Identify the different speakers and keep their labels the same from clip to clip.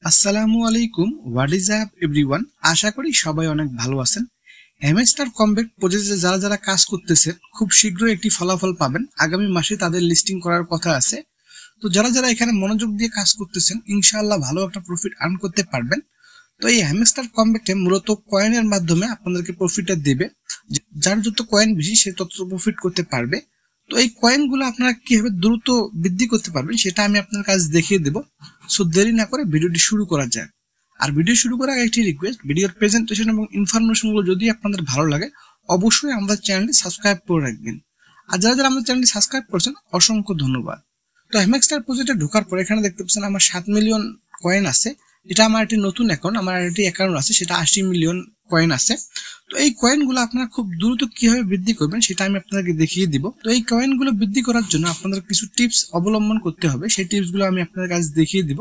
Speaker 1: আসসালামু আলাইকুম, what is up everyone. আশা করি সবাই অনেক ভালো আছেন। হ্যামস্টার কমব্যাক প্রজেক্টে যারা যারা কাজ করতেছে খুব শীঘ্রই একটি ফলাফল পাবেন। আগামী মাসে তাদের লিস্টিং করার কথা আছে। তো যারা যারা এখানে মনোযোগ দিয়ে কাজ করতেছেন ইনশাআল্লাহ ভালো একটা প্রফিট আর্ন করতে পারবেন। তো এই হ্যামস্টার কমব্যাকে মূলত কয়েনের মাধ্যমে আপনাদেরকে প্রফিটটা দেবে। যার যত কয়েন বেশি সে তত প্রফিট করতে পারবে। তো এই কয়েনগুলো আপনারা কিভাবে দ্রুত বৃদ্ধি করতে পারবেন সেটা আমি আপনার কাছে দেখিয়ে দেব। সো দেরি না করে ভিডিওটি শুরু করা যাক। আর ভিডিও শুরু করার আগে একটি রিকোয়েস্ট, ভিডিওর প্রেজেন্টেশন এবং ইনফরমেশন গুলো যদি আপনাদের ভালো লাগে অবশ্যই আমাদের চ্যানেলটি সাবস্ক্রাইব করে রাখবেন। আর যারা যারা আমাদের চ্যানেলটি সাবস্ক্রাইব করছেন অসংখ্য ধন্যবাদ। তো হ্যামস্টার প্রজেক্টে ঢোকার পর এখানে দেখতে পাচ্ছেন আমার 7 মিলিয়ন কয়েন আছে। এটা আমার একটি নতুন অ্যাকাউন্ট, আমার একটি অ্যাকাউন্ট আছে সেটা 80 মিলিয়ন কয়েন আছে। তো এই কয়েনগুলো আপনারা খুব দ্রুত কিভাবে বৃদ্ধি করবেন সেটা আমি আপনাদেরকে দেখিয়ে দিব। তো এই কয়েনগুলো বৃদ্ধি করার জন্য আপনাদের কিছু টিপস অবলম্বন করতে হবে, সেই টিপসগুলো আমি আপনাদের কাছে দেখিয়ে দিব।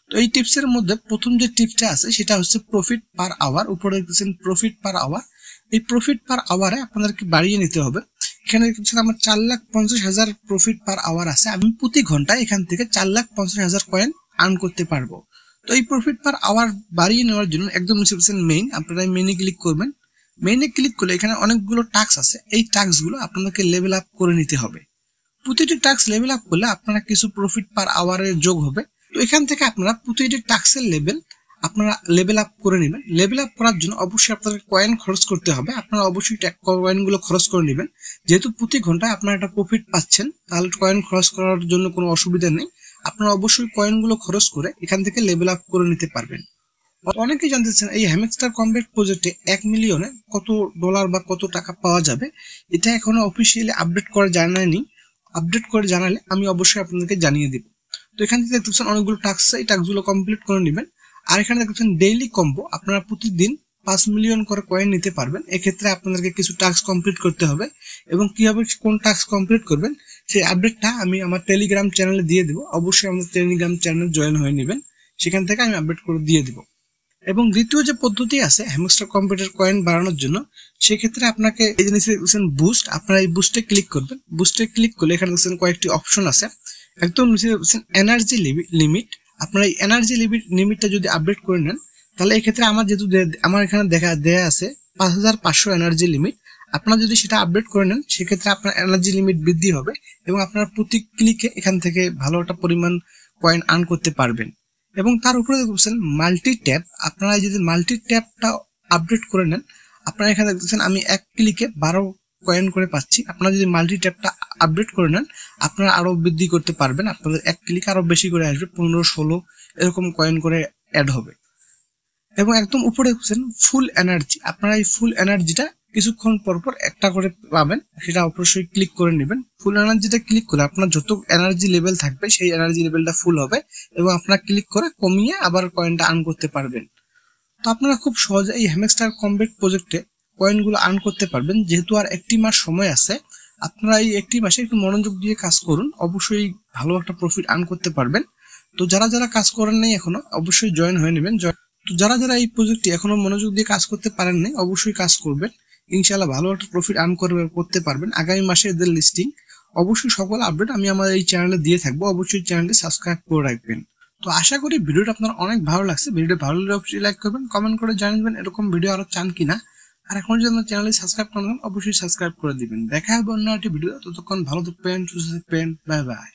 Speaker 1: তো এই টিপসের মধ্যে প্রথম যে টিপসটা আছে সেটা হচ্ছে প্রফিট পার আওয়ার। উপরে দেখতেছেন প্রফিট পার আওয়ার। এই প্রফিট পার আওয়ারে আপনাদেরকে বাড়িয়ে নিতে হবে। এখানে দেখছেন আমার 4,50,000 প্রফিট পার আওয়ার আছে। আমি প্রতি ঘন্টায় এখান থেকে 4,50,000 কয়েন আর্ন করতে পারবো। তো এই প্রফিট পার আওয়ার বাড়িয়ে নেওয়ার জন্য একদম নিচে দেখছেন মেইন, আপনারা মেইনে ক্লিক করবেন। মেইনে ক্লিক করলে এখানে অনেকগুলো টাস্ক আছে, এই টাস্কগুলো আপনাদেরকে লেভেল আপ করে নিতে হবে। প্রতিটি টাস্ক লেভেল আপ করলে আপনারা কিছু প্রফিট পার আওয়ারের যোগ হবে। তো এখান থেকে আপনারা প্রতিটি টাস্কের লেভেল আপনারা লেভেল আপ করে নেবেন। লেভেল আপ করার জন্য অবশ্যই আপনাদের কয়েন খরচ করতে হবে। আপনারা অবশ্যই কয়েনগুলো খরচ করে নেবেন। যেহেতু প্রতি ঘন্টায় আপনারা একটা প্রফিট পাচ্ছেন তাহলে কয়েন খরচ করার জন্য কোনো অসুবিধা নেই। আপনারা অবশ্যই কয়েনগুলো খরচ করে এখান থেকে লেভেল আপ করে নিতে পারবেন। অনেকেই জানতে চান এই হ্যামস্টার কমব্যাক প্রজেক্টে 1 মিলিয়নে কত ডলার বা কত টাকা পাওয়া যাবে। এটা এখনো অফিসিয়ালি আপডেট করে জানায়নি। আপডেট করে জানালে আমি অবশ্যই আপনাদেরকে জানিয়ে দিব। তো এখান থেকে দেখতে পাচ্ছেন অনেকগুলো টাস্ক, এই টাস্কগুলো কমপ্লিট করে নেবেন। আর এখানে দেখতে পাচ্ছেন ডেইলি কম্বো, আপনারা প্রতিদিন 5 মিলিয়ন করে কয়েন নিতে পারবেন। এক্ষেত্রে আপনাদেরকে কিছু টাস্ক কমপ্লিট করতে হবে এবং কিভাবে কোন টাস্ক কমপ্লিট করবেন সেই আপডেটটা আমি আমার টেলিগ্রাম চ্যানেলে দিয়ে দিব। অবশ্যই আমাদের টেলিগ্রাম চ্যানেল জয়েন হয়ে নেবেন, সেখান থেকে আমি আপডেট করে দিয়ে দিব। এবং দ্বিতীয় যে পদ্ধতি আছে হ্যামস্টার কম্পিউটার কয়েন বাড়ানোর জন্য, সেক্ষেত্রে আপনাকে এই জিনিস দেখছেন বুস্ট, আপনারা এই বুস্টে ক্লিক করবেন। বুস্টে ক্লিক করলে এখানে দেখছেন কয়েকটি অপশন আছে। একদম নিচে দেখছেন এনার্জি লিমিট। আপনারা এই এনার্জি লিমিটটা যদি আপডেট করে নেন তাহলে এক্ষেত্রে আমার যেহেতু আমার এখানে দেয়া আছে 5,500 এনার্জি লিমিট। আপনারা যদি সেটা আপডেট করে নেন সেক্ষেত্রে আপনার এনার্জি লিমিট বৃদ্ধি হবে এবং আপনারা প্রতি ক্লিকে এখান থেকে ভালো একটা পরিমাণ কয়েন আর্ন করতে পারবেন। এবং তার উপরে দেখছেন মাল্টি ট্যাব, আপনারা যদি মাল্টি ট্যাবটা আপডেট করে নেন আপনারা এখানে দেখছেন আমি এক ক্লিকে 12 কয়েন করে পাচ্ছি। আপনারা যদি মাল্টি ট্যাবটা আপডেট করে নেন আপনারা আরো বৃদ্ধি করতে পারবেন, আপনাদের এক ক্লিকে আরো বেশি করে আসবে, 15-16 এরকম কয়েন করে অ্যাড হবে। এবং একদম উপরে দেখছেন ফুল এনার্জি, আপনারা এই ফুল এনার্জিটা কিছুক্ষণ পর পর একটা করে পাবেন, সেটা অবশ্যই ক্লিক করে নেবেন। ফুল এনার্জিটা ক্লিক করে আপনার যত এনার্জি লেভেল থাকবে সেই এনার্জি লেভেলটা ফুল হবে এবং আপনারা ক্লিক করে কমিয়ে আবার কয়েনটা আর্ন করতে পারবেন। তো আপনারা খুব সহজে এই হ্যামস্টার কমব্যাক প্রজেক্টে কয়েনগুলো আর্ন করতে পারবেন। যেহেতু আর 1 মাস সময় আছে, আপনারা এই 1 মাসে একটু মনোযোগ দিয়ে কাজ করুন, অবশ্যই ভালো একটা প্রফিট আর্ন করতে পারবেন। তো যারা যারা কাজ করেন নাই এখনো অবশ্যই জয়েন হয়ে নেবেন। তো যারা যারা এই প্রজেক্টটি এখনো মনোযোগ দিয়ে কাজ করতে পারেন নাই অবশ্যই কাজ করবেন, ইনশাআল্লাহ ভালো একটা প্রফিট আর্ন করতে পারবেন। আগামী মাসে এদের লিস্টিং অবশ্যই সকল আপডেট আমি আমার এই চ্যানেলে দিয়ে থাকবো, অবশ্যই চ্যানেলটি সাবস্ক্রাইব করে রাখবেন। তো আশা করি ভিডিওটা আপনার অনেক ভালো লাগছে। ভিডিওটা ভালো লাগলে অবশ্যই লাইক করবেন, কমেন্ট করে জানাবেন এরকম ভিডিও আরো চান কিনা। আর এখন যদি আমার চ্যানেলে সাবস্ক্রাইব করেন অবশ্যই সাবস্ক্রাইব করে দিবেন। দেখা হবে অন্য একটি ভিডিও, ততক্ষণ ভালো থাকবেন, সুস্থ থাকবেন, বাই বাই।